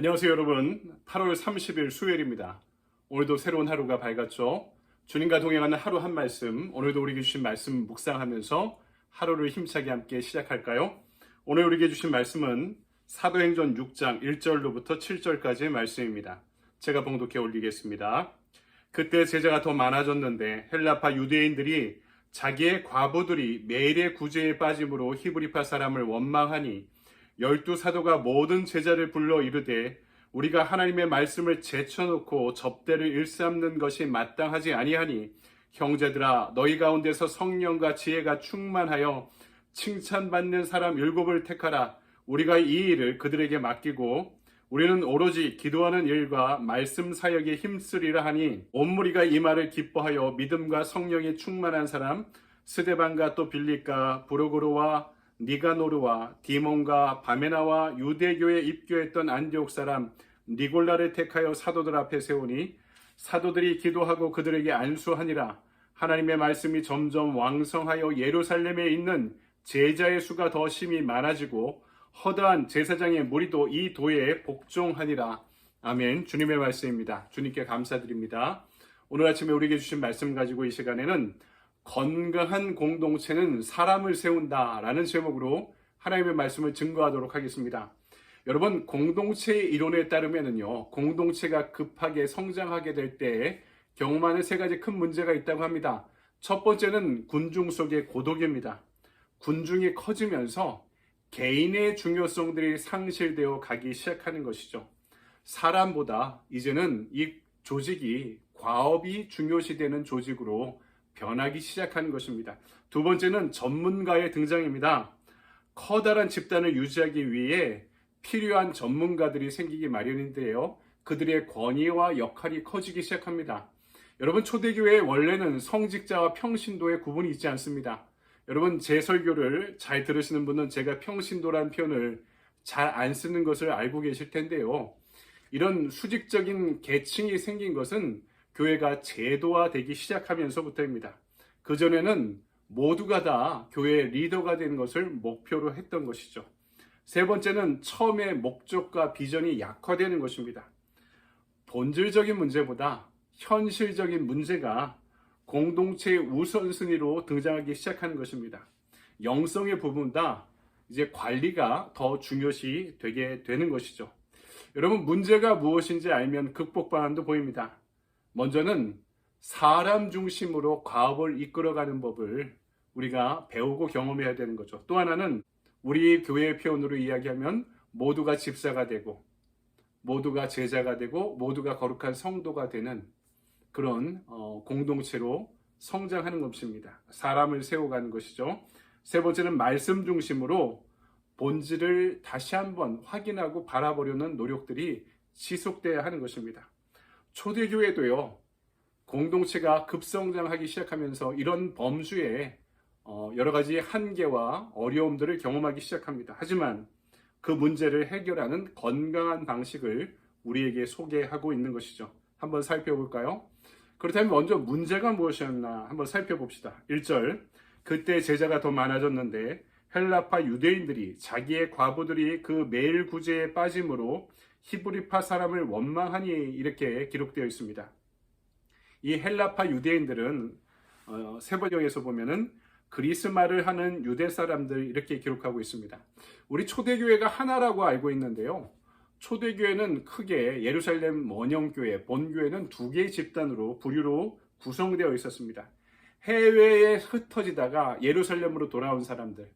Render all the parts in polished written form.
안녕하세요 여러분. 8월 30일 수요일입니다. 오늘도 새로운 하루가 밝았죠. 주님과 동행하는 하루 한 말씀, 오늘도 우리에게 주신 말씀 묵상하면서 하루를 힘차게 함께 시작할까요? 오늘 우리에게 주신 말씀은 사도행전 6장 1절로부터 7절까지의 말씀입니다. 제가 봉독해 올리겠습니다. 그때 제자가 더 많아졌는데 헬라파 유대인들이 자기의 과부들이 매일의 구제에 빠짐으로 히브리파 사람을 원망하니 12사도가 모든 제자를 불러 이르되 우리가 하나님의 말씀을 제쳐놓고 접대를 일삼는 것이 마땅하지 아니하니 형제들아 너희 가운데서 성령과 지혜가 충만하여 칭찬받는 사람 7을 택하라. 우리가 이 일을 그들에게 맡기고 우리는 오로지 기도하는 일과 말씀 사역에 힘쓰리라 하니 온 무리가 이 말을 기뻐하여 믿음과 성령이 충만한 사람 스데반과 또 빌립과 브루고로와 니가노르와 디몬과 바메나와 유대교에 입교했던 안디옥 사람 니골라를 택하여 사도들 앞에 세우니 사도들이 기도하고 그들에게 안수하니라. 하나님의 말씀이 점점 왕성하여 예루살렘에 있는 제자의 수가 더 심히 많아지고 허다한 제사장의 무리도 이 도에 복종하니라. 아멘. 주님의 말씀입니다. 주님께 감사드립니다. 오늘 아침에 우리에게 주신 말씀 가지고 이 시간에는 건강한 공동체는 사람을 세운다 라는 제목으로 하나님의 말씀을 증거하도록 하겠습니다. 여러분, 공동체의 이론에 따르면요, 공동체가 급하게 성장하게 될 때 경험하는 세 가지 큰 문제가 있다고 합니다. 첫 번째는 군중 속의 고독입니다. 군중이 커지면서 개인의 중요성들이 상실되어 가기 시작하는 것이죠. 사람보다 이제는 이 조직이 과업이 중요시되는 조직으로 변하기 시작하는 것입니다. 두 번째는 전문가의 등장입니다. 커다란 집단을 유지하기 위해 필요한 전문가들이 생기기 마련인데요. 그들의 권위와 역할이 커지기 시작합니다. 여러분, 초대교회에 원래는 성직자와 평신도의 구분이 있지 않습니다. 여러분, 제 설교를 잘 들으시는 분은 제가 평신도라는 표현을 잘 안 쓰는 것을 알고 계실 텐데요. 이런 수직적인 계층이 생긴 것은 교회가 제도화되기 시작하면서부터입니다. 그전에는 모두가 다 교회의 리더가 되는 것을 목표로 했던 것이죠. 세 번째는 처음의 목적과 비전이 약화되는 것입니다. 본질적인 문제보다 현실적인 문제가 공동체의 우선순위로 등장하기 시작하는 것입니다. 영성의 부분보다 이제 관리가 더 중요시 되게 되는 것이죠. 여러분, 문제가 무엇인지 알면 극복 방안도 보입니다. 먼저는 사람 중심으로 과업을 이끌어가는 법을 우리가 배우고 경험해야 되는 거죠. 또 하나는 우리 교회의 표현으로 이야기하면 모두가 집사가 되고 모두가 제자가 되고 모두가 거룩한 성도가 되는 그런 공동체로 성장하는 것입니다. 사람을 세워가는 것이죠. 세 번째는 말씀 중심으로 본질을 다시 한번 확인하고 바라보려는 노력들이 지속돼야 하는 것입니다. 초대교회도요, 공동체가 급성장하기 시작하면서 이런 범주에 여러 가지 한계와 어려움들을 경험하기 시작합니다. 하지만 그 문제를 해결하는 건강한 방식을 우리에게 소개하고 있는 것이죠. 한번 살펴볼까요? 그렇다면 먼저 문제가 무엇이었나 한번 살펴봅시다. 1절, 그때 제자가 더 많아졌는데 헬라파 유대인들이 자기의 과부들이 그 매일 구제에 빠짐으로 히브리파 사람을 원망하니 이렇게 기록되어 있습니다. 이 헬라파 유대인들은 세번역에서 보면은 그리스말을 하는 유대 사람들 이렇게 기록하고 있습니다. 우리 초대교회가 하나라고 알고 있는데요. 초대교회는 크게 예루살렘 원형교회, 본교회는 두 개의 집단으로 부류로 구성되어 있었습니다. 해외에 흩어지다가 예루살렘으로 돌아온 사람들,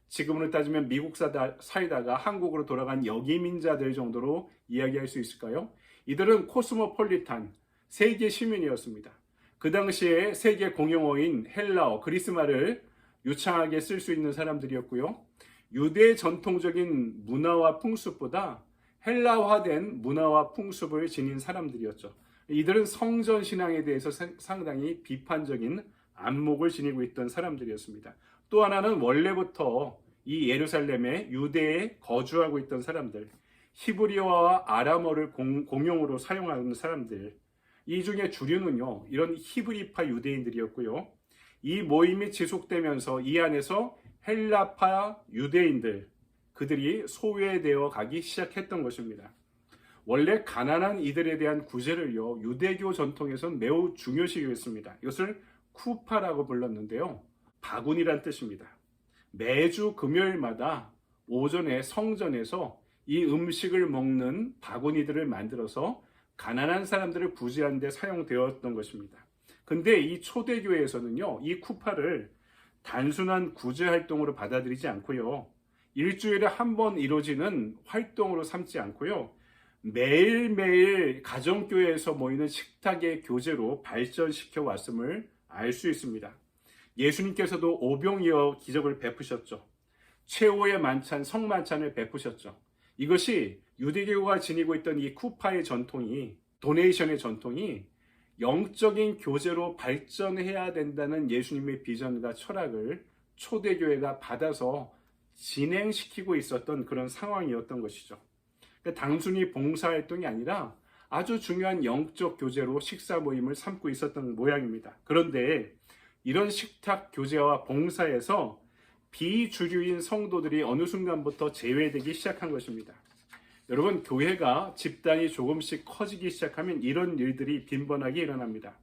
지금으로 따지면 미국 살다가 한국으로 돌아간 여기민자들 정도로 이야기할 수 있을까요? 이들은 코스모폴리탄, 세계 시민이었습니다. 그 당시에 세계 공용어인 헬라어, 그리스말을 유창하게 쓸 수 있는 사람들이었고요. 유대의 전통적인 문화와 풍습보다 헬라화된 문화와 풍습을 지닌 사람들이었죠. 이들은 성전 신앙에 대해서 상당히 비판적인 안목을 지니고 있던 사람들이었습니다. 또 하나는 원래부터 이 예루살렘에 유대에 거주하고 있던 사람들, 히브리어와 아람어를 공용어로 사용하는 사람들, 이 중에 주류는요, 이런 히브리파 유대인들이었고요. 이 모임이 지속되면서 이 안에서 헬라파 유대인들, 그들이 소외되어 가기 시작했던 것입니다. 원래 가난한 이들에 대한 구제를요, 유대교 전통에선 매우 중요시 여겼습니다. 이것을 쿠파라고 불렀는데요. 바구니란 뜻입니다. 매주 금요일마다 오전에 성전에서 이 음식을 먹는 바구니들을 만들어서 가난한 사람들을 구제하는 데 사용되었던 것입니다. 근데 이 초대교회에서는요, 이 쿠파를 단순한 구제 활동으로 받아들이지 않고요, 일주일에 한 번 이루어지는 활동으로 삼지 않고요, 매일매일 가정교회에서 모이는 식탁의 교제로 발전시켜 왔음을 알 수 있습니다. 예수님께서도 오병이어 기적을 베푸셨죠. 최후의 만찬, 성만찬을 베푸셨죠. 이것이 유대교가 지니고 있던 이 쿠파의 전통이, 도네이션의 전통이 영적인 교제로 발전해야 된다는 예수님의 비전과 철학을 초대교회가 받아서 진행시키고 있었던 그런 상황이었던 것이죠. 그러니까 단순히 봉사활동이 아니라 아주 중요한 영적 교제로 식사 모임을 삼고 있었던 모양입니다. 그런데 이런 식탁 교제와 봉사에서 비주류인 성도들이 어느 순간부터 제외되기 시작한 것입니다. 여러분, 교회가 집단이 조금씩 커지기 시작하면 이런 일들이 빈번하게 일어납니다.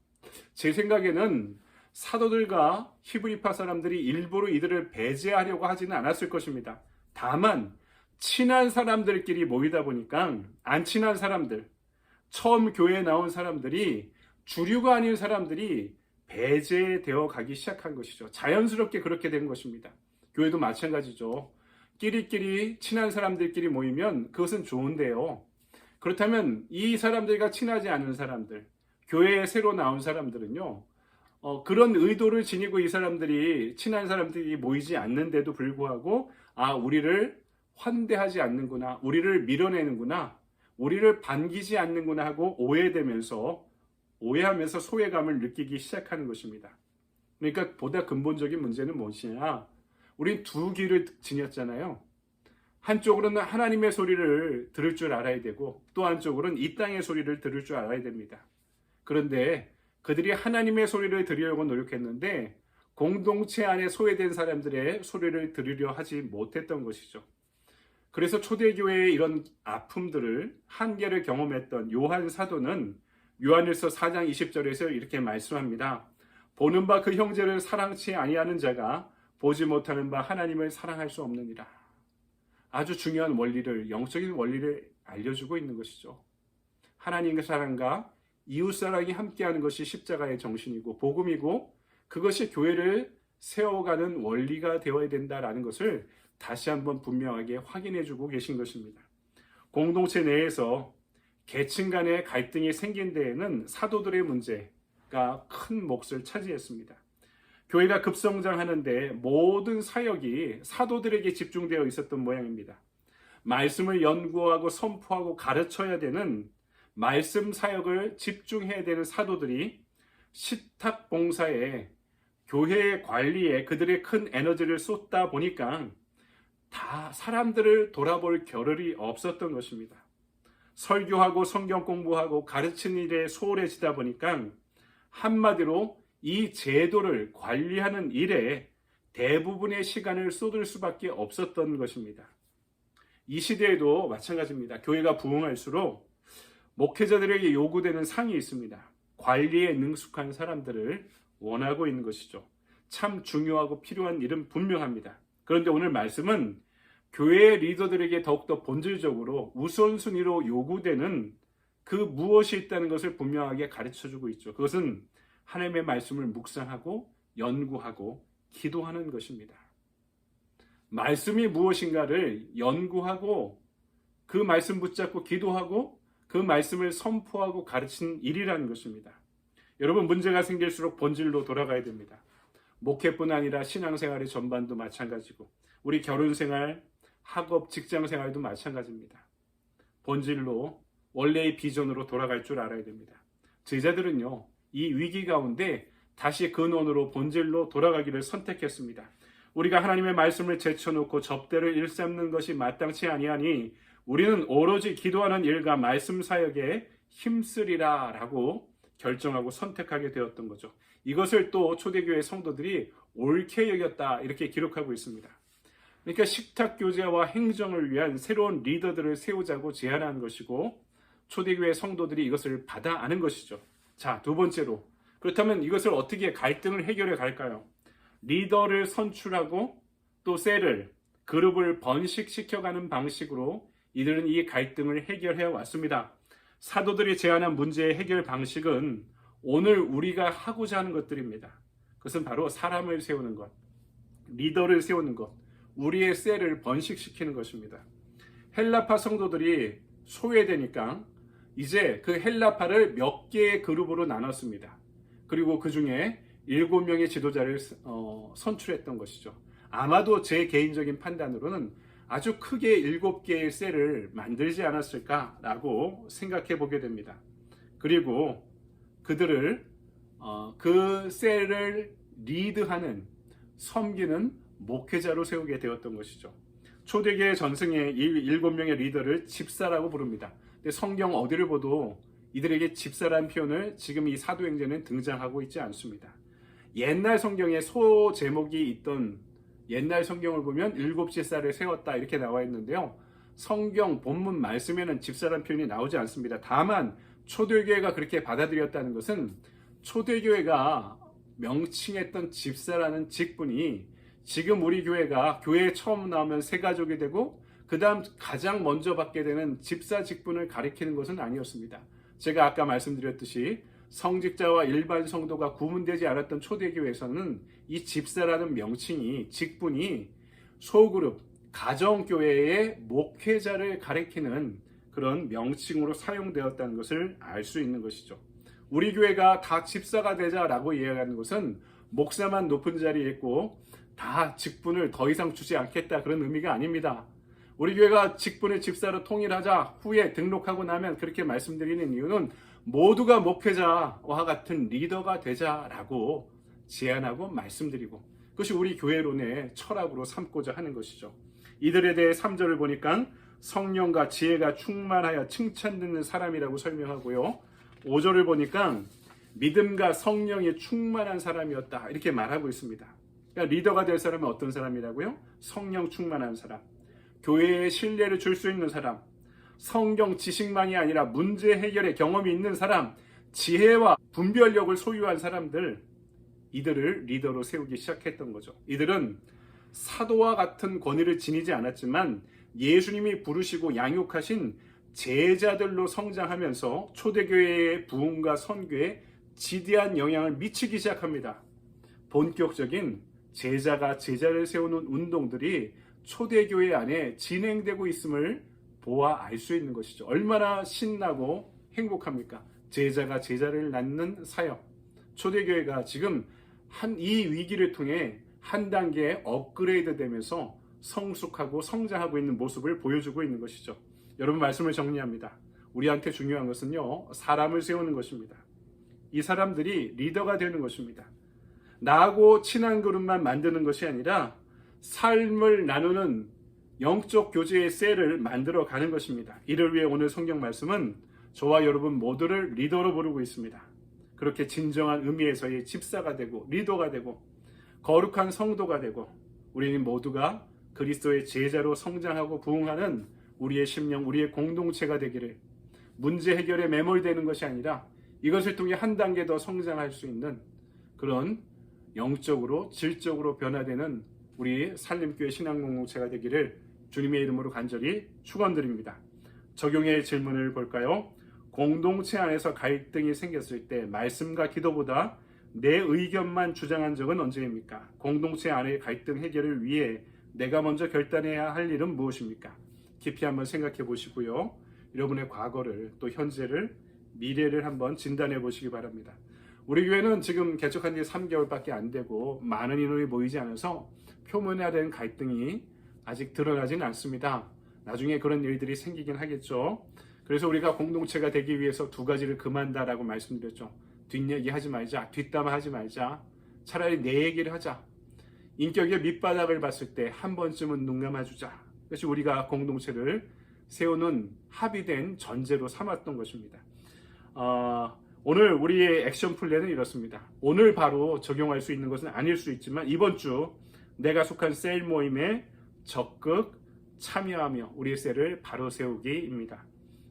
제 생각에는 사도들과 히브리파 사람들이 일부러 이들을 배제하려고 하지는 않았을 것입니다. 다만 친한 사람들끼리 모이다 보니까 안 친한 사람들, 처음 교회에 나온 사람들이, 주류가 아닌 사람들이 배제되어 가기 시작한 것이죠. 자연스럽게 그렇게 된 것입니다. 교회도 마찬가지죠. 끼리끼리 친한 사람들끼리 모이면 그것은 좋은데요. 그렇다면 이 사람들과 친하지 않은 사람들, 교회에 새로 나온 사람들은요, 그런 의도를 지니고 이 사람들이, 친한 사람들이 모이지 않는데도 불구하고, 우리를 환대하지 않는구나, 우리를 밀어내는구나, 우리를 반기지 않는구나 하고 오해하면서 소외감을 느끼기 시작하는 것입니다. 그러니까 보다 근본적인 문제는 무엇이냐? 우린 두 귀를 지녔잖아요. 한쪽으로는 하나님의 소리를 들을 줄 알아야 되고, 또 한쪽으로는 이 땅의 소리를 들을 줄 알아야 됩니다. 그런데 그들이 하나님의 소리를 들으려고 노력했는데 공동체 안에 소외된 사람들의 소리를 들으려 하지 못했던 것이죠. 그래서 초대교회의 이런 아픔들을, 한계를 경험했던 요한 사도는 요한일서 4장 20절에서 이렇게 말씀합니다. 보는 바 그 형제를 사랑치 아니하는 자가 보지 못하는 바 하나님을 사랑할 수 없느니라. 아주 중요한 원리를, 영적인 원리를 알려주고 있는 것이죠. 하나님의 사랑과 이웃 사랑이 함께하는 것이 십자가의 정신이고 복음이고, 그것이 교회를 세워가는 원리가 되어야 된다라는 것을 다시 한번 분명하게 확인해주고 계신 것입니다. 공동체 내에서 계층 간의 갈등이 생긴 데에는 사도들의 문제가 큰 몫을 차지했습니다. 교회가 급성장하는데 모든 사역이 사도들에게 집중되어 있었던 모양입니다. 말씀을 연구하고 선포하고 가르쳐야 되는 말씀 사역을 집중해야 되는 사도들이 식탁 봉사에, 교회 관리에 그들의 큰 에너지를 쏟다 보니까 다 사람들을 돌아볼 겨를이 없었던 것입니다. 설교하고 성경 공부하고 가르치는 일에 소홀해지다 보니까 한마디로 이 제도를 관리하는 일에 대부분의 시간을 쏟을 수밖에 없었던 것입니다. 이 시대에도 마찬가지입니다. 교회가 부흥할수록 목회자들에게 요구되는 상이 있습니다. 관리에 능숙한 사람들을 원하고 있는 것이죠. 참 중요하고 필요한 일은 분명합니다. 그런데 오늘 말씀은 교회의 리더들에게 더욱더 본질적으로 우선순위로 요구되는 그 무엇이 있다는 것을 분명하게 가르쳐주고 있죠. 그것은 하나님의 말씀을 묵상하고 연구하고 기도하는 것입니다. 말씀이 무엇인가를 연구하고 그 말씀 붙잡고 기도하고 그 말씀을 선포하고 가르치는 일이라는 것입니다. 여러분, 문제가 생길수록 본질로 돌아가야 됩니다. 목회뿐 아니라 신앙생활의 전반도 마찬가지고 우리 결혼생활, 학업, 직장생활도 마찬가지입니다. 본질로, 원래의 비전으로 돌아갈 줄 알아야 됩니다. 제자들은요, 이 위기 가운데 다시 근원으로, 본질로 돌아가기를 선택했습니다. 우리가 하나님의 말씀을 제쳐놓고 접대를 일삼는 것이 마땅치 아니하니 우리는 오로지 기도하는 일과 말씀 사역에 힘쓰리라 라고 결정하고 선택하게 되었던 거죠. 이것을 또 초대교회 성도들이 옳게 여겼다, 이렇게 기록하고 있습니다. 그러니까 식탁 교제와 행정을 위한 새로운 리더들을 세우자고 제안한 것이고, 초대교회 성도들이 이것을 받아 아는 것이죠. 자, 두 번째로, 그렇다면 이것을 어떻게 갈등을 해결해 갈까요? 리더를 선출하고 또 셀을, 그룹을 번식시켜가는 방식으로 이들은 이 갈등을 해결해 왔습니다. 사도들이 제안한 문제의 해결 방식은 오늘 우리가 하고자 하는 것들입니다. 그것은 바로 사람을 세우는 것, 리더를 세우는 것, 우리의 셀을 번식시키는 것입니다. 헬라파 성도들이 소외되니까 이제 그 헬라파를 몇 개의 그룹으로 나눴습니다. 그리고 그 중에 7명의 지도자를 선출했던 것이죠. 아마도 제 개인적인 판단으로는 아주 크게 7개의 셀을 만들지 않았을까라고 생각해 보게 됩니다. 그리고 그들을 그 셀을 리드하는, 섬기는 목회자로 세우게 되었던 것이죠. 초대교회 전승의 이 7명의 리더를 집사라고 부릅니다. 근데 성경 어디를 보도 이들에게 집사라는 표현을 지금 이 사도행전에 등장하고 있지 않습니다. 옛날 성경에 소 제목이 있던 옛날 성경을 보면 7집사를 세웠다 이렇게 나와 있는데요. 성경 본문 말씀에는 집사라는 표현이 나오지 않습니다. 다만 초대교회가 그렇게 받아들였다는 것은 초대교회가 명칭했던 집사라는 직분이 지금 우리 교회가 교회에 처음 나오면 새 가족이 되고 그 다음 가장 먼저 받게 되는 집사 직분을 가리키는 것은 아니었습니다. 제가 아까 말씀드렸듯이 성직자와 일반 성도가 구분되지 않았던 초대교회에서는 이 집사라는 명칭이, 직분이 소그룹, 가정교회의 목회자를 가리키는 그런 명칭으로 사용되었다는 것을 알 수 있는 것이죠. 우리 교회가 다 집사가 되자라고 이야기하는 것은 목사만 높은 자리에 있고 다 직분을 더 이상 주지 않겠다 그런 의미가 아닙니다. 우리 교회가 직분을 집사로 통일하자 후에 등록하고 나면 그렇게 말씀드리는 이유는 모두가 목회자와 같은 리더가 되자라고 제안하고 말씀드리고 그것이 우리 교회론의 철학으로 삼고자 하는 것이죠. 이들에 대해 3절을 보니까 성령과 지혜가 충만하여 칭찬듣는 사람이라고 설명하고요. 5절을 보니까 믿음과 성령이 충만한 사람이었다 이렇게 말하고 있습니다. 그러니까 리더가 될 사람은 어떤 사람이라고요? 성령 충만한 사람, 교회에 신뢰를 줄 수 있는 사람, 성경 지식만이 아니라 문제 해결의 경험이 있는 사람, 지혜와 분별력을 소유한 사람들, 이들을 리더로 세우기 시작했던 거죠. 이들은 사도와 같은 권위를 지니지 않았지만 예수님이 부르시고 양육하신 제자들로 성장하면서 초대교회의 부흥과 선교에 지대한 영향을 미치기 시작합니다. 본격적인 제자가 제자를 세우는 운동들이 초대교회 안에 진행되고 있음을 보아 알 수 있는 것이죠. 얼마나 신나고 행복합니까? 제자가 제자를 낳는 사역. 초대교회가 지금 이 위기를 통해 한 단계 업그레이드 되면서 성숙하고 성장하고 있는 모습을 보여주고 있는 것이죠. 여러분, 말씀을 정리합니다. 우리한테 중요한 것은요, 사람을 세우는 것입니다. 이 사람들이 리더가 되는 것입니다. 나하고 친한 그룹만 만드는 것이 아니라 삶을 나누는 영적 교제의 셀을 만들어 가는 것입니다. 이를 위해 오늘 성경 말씀은 저와 여러분 모두를 리더로 부르고 있습니다. 그렇게 진정한 의미에서의 집사가 되고 리더가 되고 거룩한 성도가 되고 우리는 모두가 그리스도의 제자로 성장하고 부흥하는 우리의 심령, 우리의 공동체가 되기를, 문제 해결에 매몰되는 것이 아니라 이것을 통해 한 단계 더 성장할 수 있는 그런 영적으로 질적으로 변화되는 우리 산림교회 신앙공동체가 되기를 주님의 이름으로 간절히 축원드립니다. 적용의 질문을 볼까요? 공동체 안에서 갈등이 생겼을 때 말씀과 기도보다 내 의견만 주장한 적은 언제입니까? 공동체 안의 갈등 해결을 위해 내가 먼저 결단해야 할 일은 무엇입니까? 깊이 한번 생각해 보시고요. 여러분의 과거를 또 현재를 미래를 한번 진단해 보시기 바랍니다. 우리 교회는 지금 개척한 지 3개월밖에 안 되고 많은 인원이 모이지 않아서 표면화된 갈등이 아직 드러나지는 않습니다. 나중에 그런 일들이 생기긴 하겠죠. 그래서 우리가 공동체가 되기 위해서 2가지를 금한다라고 말씀드렸죠. 뒷얘기 하지 말자, 뒷담화 하지 말자, 차라리 내 얘기를 하자. 인격의 밑바닥을 봤을 때 한 번쯤은 눈 감아주자. 그것이 우리가 공동체를 세우는 합의된 전제로 삼았던 것입니다. 오늘 우리의 액션 플랜은 이렇습니다. 오늘 바로 적용할 수 있는 것은 아닐 수 있지만 이번 주 내가 속한 셀 모임에 적극 참여하며 우리의 셀을 바로 세우기입니다.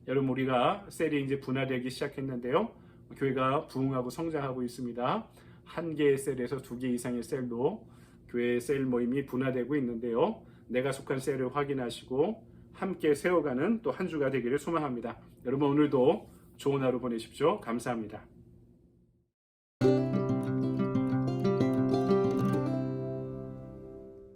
여러분 우리가 셀이 이제 분화되기 시작했는데요. 교회가 부흥하고 성장하고 있습니다. 한 개의 셀에서 두 개 이상의 셀로 교회 셀 모임이 분화되고 있는데요. 내가 속한 셀을 확인하시고 함께 세워가는 또 한 주가 되기를 소망합니다. 여러분 오늘도 좋은 하루 보내십시오. 감사합니다.